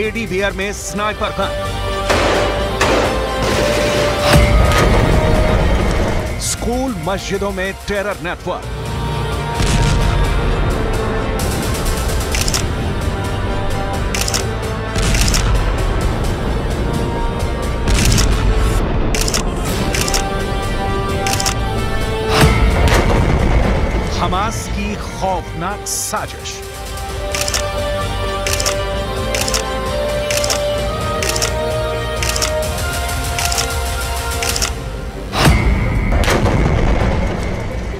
Teddy bear में sniper gun, school मस्जिदों में टेरर नेटवर्क, हमास की खौफनाक साजिश।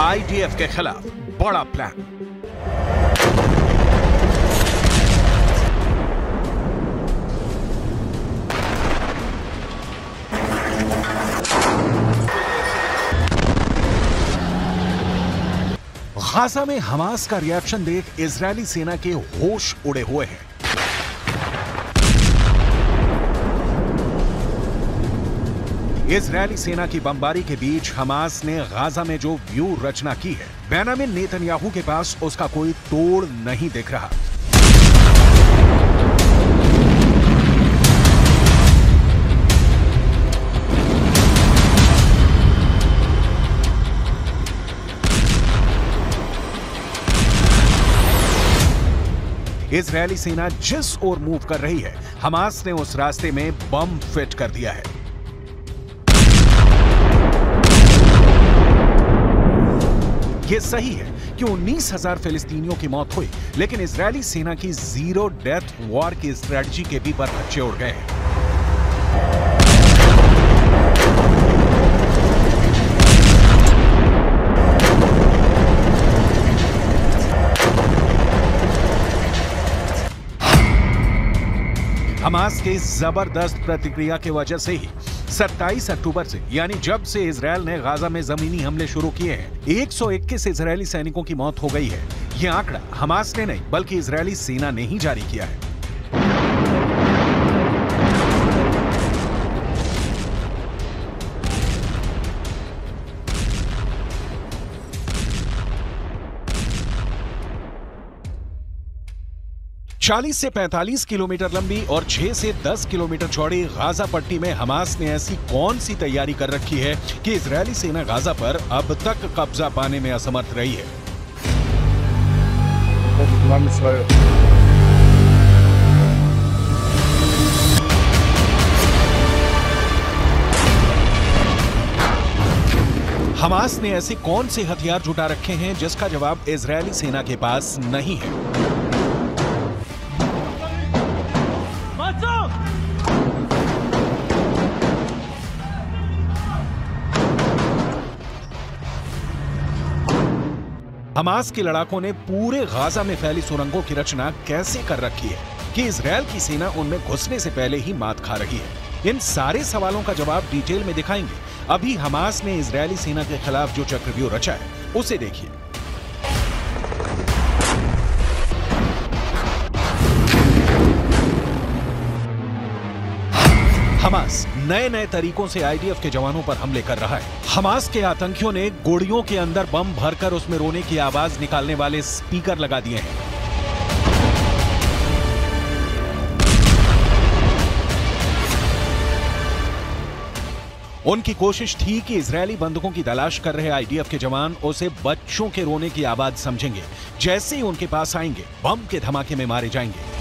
आईडीएफ के खिलाफ बड़ा प्लान। गाजा में हमास का रिएक्शन देख इजरायली सेना के होश उड़े हुए हैं। इजरायली सेना की बमबारी के बीच हमास ने गाजा में जो व्यू रचना की है, बेंजामिन नेतन्याहू के पास उसका कोई तोड़ नहीं दिख रहा। इजरायली सेना जिस ओर मूव कर रही है, हमास ने उस रास्ते में बम फिट कर दिया है। यह सही है कि 19,000 फिलिस्तीनियों की मौत हुई, लेकिन इजरायली सेना की जीरो डेथ वॉर की स्ट्रेटजी के भी परखच्चे उड़ गए हैं। हमास के जबरदस्त प्रतिक्रिया की वजह से ही 27 अक्टूबर से, यानी जब से इजरायल ने गाजा में जमीनी हमले शुरू किए हैं, 121 इजरायली सैनिकों की मौत हो गई है। यह आंकड़ा हमास ने नहीं बल्कि इजरायली सेना ने ही जारी किया है। चालीस से 45 किलोमीटर लंबी और 6 से 10 किलोमीटर चौड़ी गाजा पट्टी में हमास ने ऐसी कौन सी तैयारी कर रखी है कि इजरायली सेना गाजा पर अब तक कब्जा पाने में असमर्थ रही है। हमास ने ऐसे कौन से हथियार जुटा रखे हैं जिसका जवाब इजरायली सेना के पास नहीं है। हमास के लड़ाकों ने पूरे गाजा में फैली सुरंगों की रचना कैसे कर रखी है कि इजरायल की सेना उनमें घुसने से पहले ही मात खा रही है। इन सारे सवालों का जवाब डिटेल में दिखाएंगे। अभी हमास ने इजरायली सेना के खिलाफ जो चक्रव्यूह रचा है, उसे देखिए। हमास नए नए तरीकों से आईडीएफ के जवानों पर हमले कर रहा है। हमास के आतंकियों ने गोलियों के अंदर बम भरकर उसमें रोने की आवाज निकालने वाले स्पीकर लगा दिए हैं। उनकी कोशिश थी कि इजरायली बंदूकों की तलाश कर रहे आईडीएफ के जवान उसे बच्चों के रोने की आवाज समझेंगे। जैसे ही उनके पास आएंगे, बम के धमाके में मारे जाएंगे।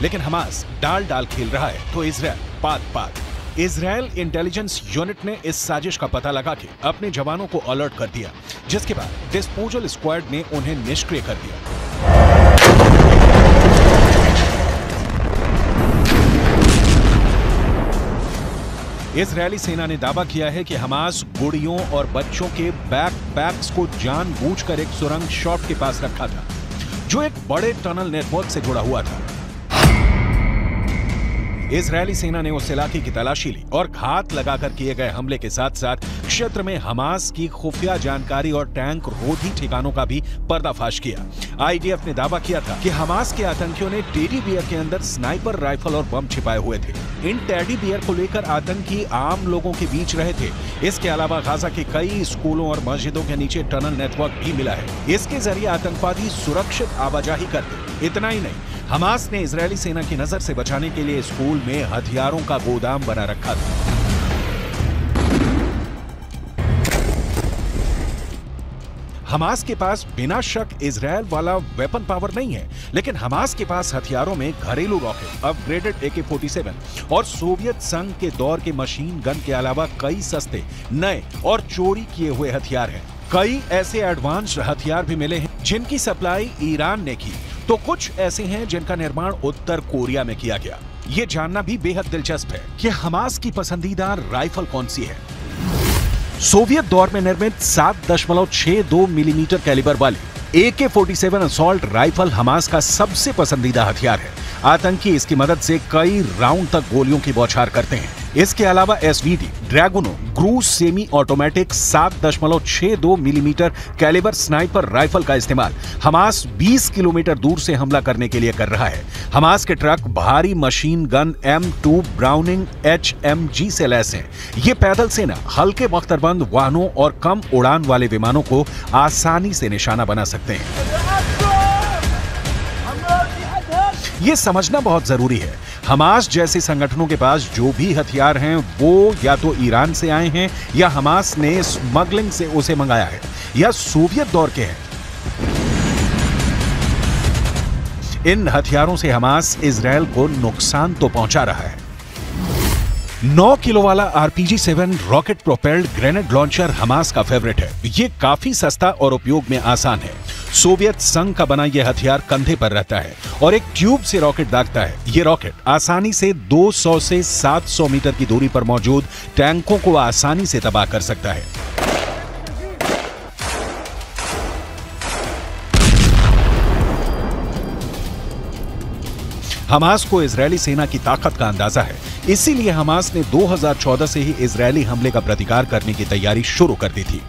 लेकिन हमास डाल डाल खेल रहा है तो इजरायल पात पात। इजरायल इंटेलिजेंस यूनिट ने इस साजिश का पता लगा के अपने जवानों को अलर्ट कर दिया, जिसके बाद डिस्पोजल स्क्वाड ने उन्हें निष्क्रिय कर दिया। इजरायली सेना ने दावा किया है कि हमास गुड़ियों और बच्चों के बैकपैक्स को जानबूझकर एक सुरंग शॉप के पास रखा था, जो एक बड़े टनल नेटवर्क से जुड़ा हुआ था। इजरायली सेना ने उस इलाके की तलाशी ली और घात लगाकर किए गए हमले के साथ साथ क्षेत्र में हमास की खुफिया जानकारी और टैंक रोधी ठिकानों का भी पर्दाफाश किया। आईडीएफ ने दावा किया था कि हमास के आतंकियों ने टेडी बियर के अंदर स्नाइपर राइफल और बम छिपाए हुए थे। इन टेडी बियर को लेकर आतंकी आम लोगों के बीच रहे थे। इसके अलावा गाजा के कई स्कूलों और मस्जिदों के नीचे टनल नेटवर्क भी मिला है। इसके जरिए आतंकवादी सुरक्षित आवाजाही करते। इतना ही नहीं, हमास ने इजरायली सेना की नजर से बचाने के लिए स्कूल में हथियारों का गोदाम बना रखा था। हमास के पास बिना शक इजरायल वाला वेपन पावर नहीं है, लेकिन हमास के पास हथियारों में घरेलू रॉकेट, अपग्रेडेड AK-47 और सोवियत संघ के दौर के मशीन गन के अलावा कई सस्ते, नए और चोरी किए हुए हथियार हैं। कई ऐसे एडवांस्ड हथियार भी मिले हैं जिनकी सप्लाई ईरान ने की, तो कुछ ऐसे हैं जिनका निर्माण उत्तर कोरिया में किया गया। ये जानना भी बेहद दिलचस्प है कि हमास की पसंदीदा राइफल कौन सी है। सोवियत दौर में निर्मित 7.62 मिलीमीटर कैलिबर वाली AK-47 असॉल्ट राइफल हमास का सबसे पसंदीदा हथियार है। आतंकी इसकी मदद से कई राउंड तक गोलियों की बौछार करते हैं। इसके अलावा SVD, ड्रैगुनो, क्रूज semi automatic 7.62 millimetre calibre sniper rifle का इस्तेमाल हमास 20 किलोमीटर दूर से हमला करने के लिए कर रहा है। हमास के ट्रक भारी machine gun M2 browning HMG से लैस हैं। ये पैदल सेना हल्के बख्तरबंद वाहनों और कम उड़ान वाले विमानों को आसानी से निशाना बना सकते हैं। ये समझना बहुत जरूरी है, हमास जैसे संगठनों के पास जो भी हथियार हैं वो या तो ईरान से आए हैं या हमास ने स्मगलिंग से उसे मंगाया है या सोवियत दौर के हैं। इन हथियारों से हमास इजरायल को नुकसान तो पहुंचा रहा है। 9 किलो वाला RPG-7 rocket propelled grenade launcher Hamas का फेवरेट है। ये काफी सस्ता और उपयोग में आसान है। सोवियत संघ का बना यह हथियार कंधे पर रहता है और एक ट्यूब से रॉकेट दागता है। यह रॉकेट आसानी से 200 से 700 मीटर की दूरी पर मौजूद टैंकों को आसानी से तबाह कर सकता है। हमास को इजरायली सेना की ताकत का अंदाजा है, इसीलिए हमास ने 2014 से ही इजरायली हमले का प्रतिकार करने की तैयारी शुरू कर दी थी।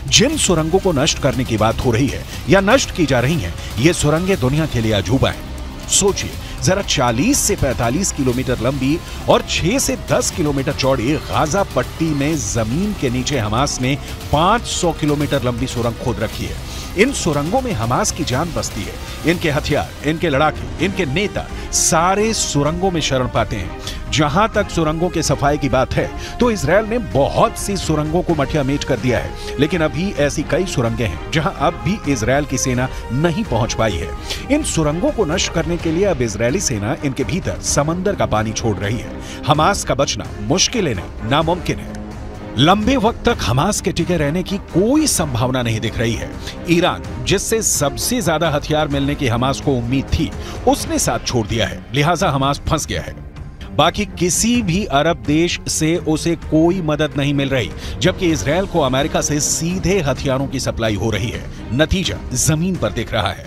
जिन सुरंगों को नष्ट करने की बात हो रही है या नष्ट की जा रही हैं, ये सुरंगें दुनिया के लिए अजूबा हैं। सोचिए जरा, 40 से 45 किलोमीटर लंबी और 6 से 10 किलोमीटर चौड़ी गाजा पट्टी में जमीन के नीचे हमास ने 500 किलोमीटर लंबी सुरंग खोद रखी है। इन सुरंगों में हमास की जान बसती है। इनके हथियार, इनके लड़ाके, इनके नेता सारे सुरंगों में शरण पाते हैं। जहां तक सुरंगों के सफाई की बात है तो इजरायल ने बहुत सी सुरंगों को मटिया मेट कर दिया है, लेकिन अभी ऐसी कई सुरंगें हैं जहां अब भी इजरायल की सेना नहीं पहुंच पाई है। इन सुरंगों को नष्ट करने के लिए अब इजरायली सेना इनके भीतर समंदर का पानी छोड़ रही है। हमास का बचना मुश्किल नहीं, नामुमकिन है। लंबे वक्त तक हमास के टिके रहने की कोई संभावना नहीं दिख रही है। ईरान, जिससे सबसे ज्यादा हथियार मिलने की हमास को उम्मीद थी, उसने साथ छोड़ दिया है, लिहाजा हमास फंस गया है। बाकी किसी भी अरब देश से उसे कोई मदद नहीं मिल रही, जबकि इजरायल को अमेरिका से सीधे हथियारों की सप्लाई हो रही है। नतीजा जमीन पर दिख रहा है।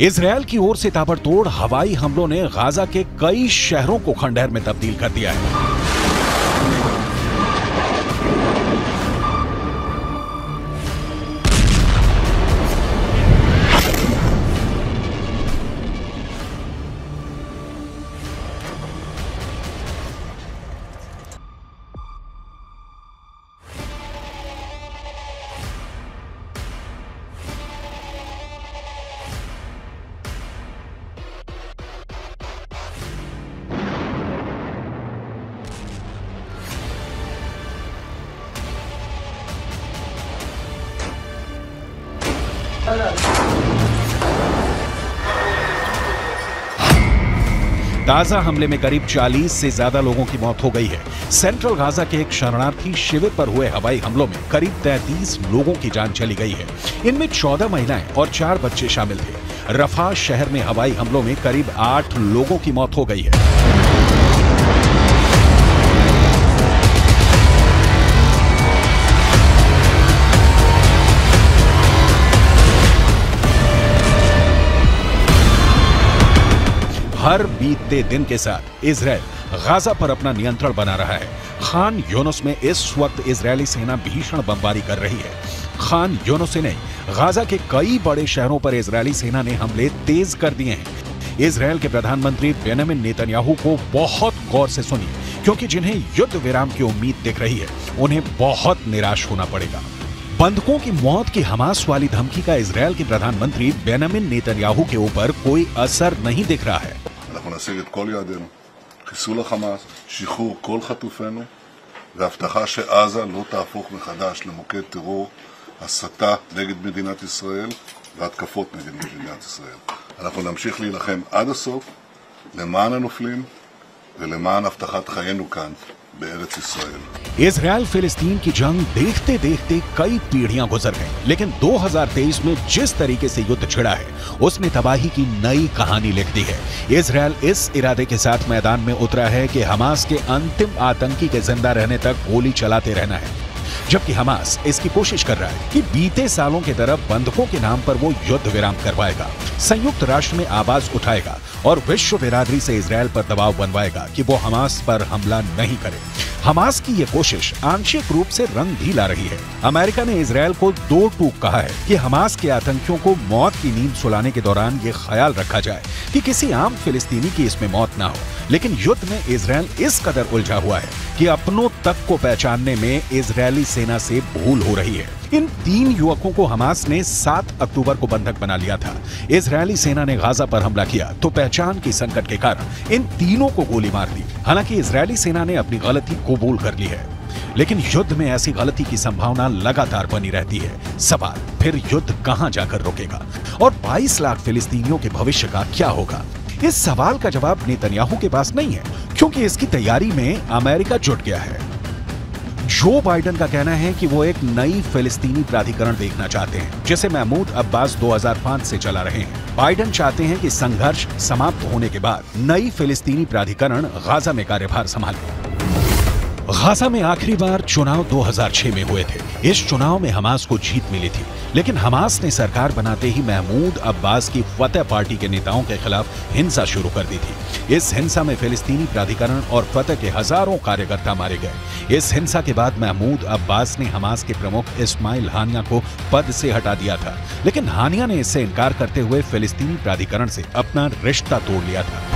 इजरायल की ओर से ताबड़तोड़ हवाई हमलों ने गाजा के कई शहरों को खंडहर में तब्दील कर दिया है। गाजा हमले में करीब 40 से ज्यादा लोगों की मौत हो गई है। सेंट्रल गाजा के एक शरणार्थी शिविर पर हुए हवाई हमलों में करीब 33 लोगों की जान चली गई है। इनमें 14 महिलाएं और 4 बच्चे शामिल थे। रफा शहर में हवाई हमलों में करीब 8 लोगों की मौत हो गई है। हर बीतते दिन के साथ इजराइल गाजा पर अपना नियंत्रण बना रहा है। खान यूनुस में इस वक्त इजरायली सेना भीषण बमबारी कर रही है। खान यूनुस से नहीं, गाजा के कई बड़े शहरों पर इजरायली सेना ने हमले तेज कर दिए हैं। इजरायल के प्रधानमंत्री बेंजामिन नेतन्याहू को बहुत गौर से सुनिए, क्योंकि जिन्हें युद्ध विराम की उम्मीद दिख रही है, उन्हें बहुत निराश होना पड़ेगा। बंधकों की मौत की हमास वाली धमकी का इजरायल के प्रधानमंत्री बेंजामिन नेतन्याहू के ऊपर कोई असर नहीं दिख रहा है। אנחנו נשיג את כל יעדינו, חיסול החמאס, שחרור כל חטופינו, והבטחה שעזה לא תהפוך מחדש למוקד טרור, הסתה נגד מדינת ישראל והתקפות נגד מדינת ישראל. אנחנו נמשיך להילחם עד הסוף למען הנופלים ולמען הבטחת חיינו כאן בארץ ישראל. इजरायल फिलिस्तीन की जंग देखते देखते कई पीढ़ियां गुजर गईं, लेकिन 2023 में जिस तरीके से युद्ध छिड़ा है, उसने तबाही की नई कहानी लिख दी है। इजरायल इस इरादे के साथ मैदान में उतरा है कि हमास के अंतिम आतंकी के जिंदा रहने तक गोली चलाते रहना है, जबकि हमास इसकी कोशिश कर रहा है कि बीते सालों की तरफ बंधकों के नाम पर वो युद्ध विराम करवाएगा, संयुक्त राष्ट्र में आवाज उठाएगा और विश्व बिरादरी से इजरायल पर दबाव बनवाएगा कि वो हमास पर हमला नहीं करे। हमास की ये कोशिश आंशिक रूप से रंग भी ला रही है। अमेरिका ने इजरायल को दो टूक कहा है कि हमास के आतंकियों को मौत की नींद सुलाने के दौरान ये ख्याल रखा जाए कि किसी आम फिलिस्तीनी की इसमें मौत ना हो। लेकिन युद्ध में इजरायल इस कदर उलझा हुआ है कि अपनों तक को पहचानने में इजरायली सेना से भूल हो रही है। इन 3 युवकों को हमास ने 7 अक्टूबर को बंधक बना लिया था। इजरायली सेना ने गाजा पर हमला किया तो पहचान की संकट के कारण इन तीनों को गोली मार दी। हालांकि इजरायली सेना ने अपनी गलती कबूल कर ली है, लेकिन युद्ध में ऐसी गलती की संभावना लगातार बनी रहती है। सवाल फिर युद्ध कहां जाकर रुकेगा और 22 लाख फिलिस्तीनियों के भविष्य का क्या होगा? इस सवाल का जवाब नेतन्याहू के पास नहीं है, क्योंकि इसकी तैयारी में अमेरिका जुट गया है। जो बाइडेन का कहना है कि वो एक नई फिलिस्तीनी प्राधिकरण देखना चाहते हैं, जिसे महमूद अब्बास 2005 से चला रहे हैं। बाइडेन चाहते हैं कि संघर्ष समाप्त होने के बाद नई फिलिस्तीनी प्राधिकरण गाजा में कार्यभार संभाले। गाजा में आखिरी बार चुनाव 2006 में हुए थे। इस चुनाव में हमास को जीत मिली थी, लेकिन हमास ने सरकार बनाते ही महमूद अब्बास की फतह पार्टी के नेताओं के खिलाफ हिंसा शुरू कर दी थी। इस हिंसा में फिलिस्तीनी प्राधिकरण और फतह के हजारों कार्यकर्ता मारे गए। इस हिंसा के बाद महमूद अब्बास ने हमास के प्रमुख इस्माइल हानिया को पद से हटा दिया था, लेकिन हानिया ने इससे इनकार करते हुए फिलिस्तीनी प्राधिकरण से अपना रिश्ता तोड़ लिया था।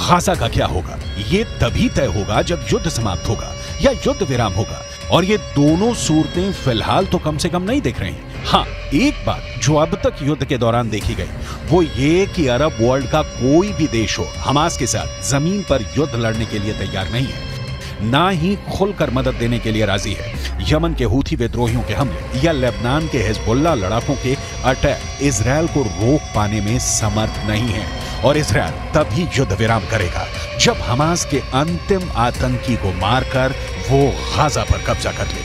गाजा का क्या होगा, ये तभी तय होगा जब युद्ध समाप्त होगा या युद्ध विराम होगा, और ये दोनों सूरतें फिलहाल तो कम से कम नहीं दिख रही हैं। हाँ, एक बात जो अब तक युद्ध के दौरान देखी गई वो ये कि अरब वर्ल्ड का कोई भी देश हो हमास के साथ जमीन पर युद्ध लड़ने के लिए तैयार नहीं है, ना ही खुलकर मदद देने के लिए राजी है। यमन के हूथी विद्रोहियों के हमले या लेबनान के हिजबुल्लाह लड़ाकों के अटैक इजरायल को रोक पाने में समर्थ नहीं है, और इजरायल तभी युद्ध विराम करेगा जब हमास के अंतिम आतंकी को मारकर वो गाजा पर कब्जा कर ले।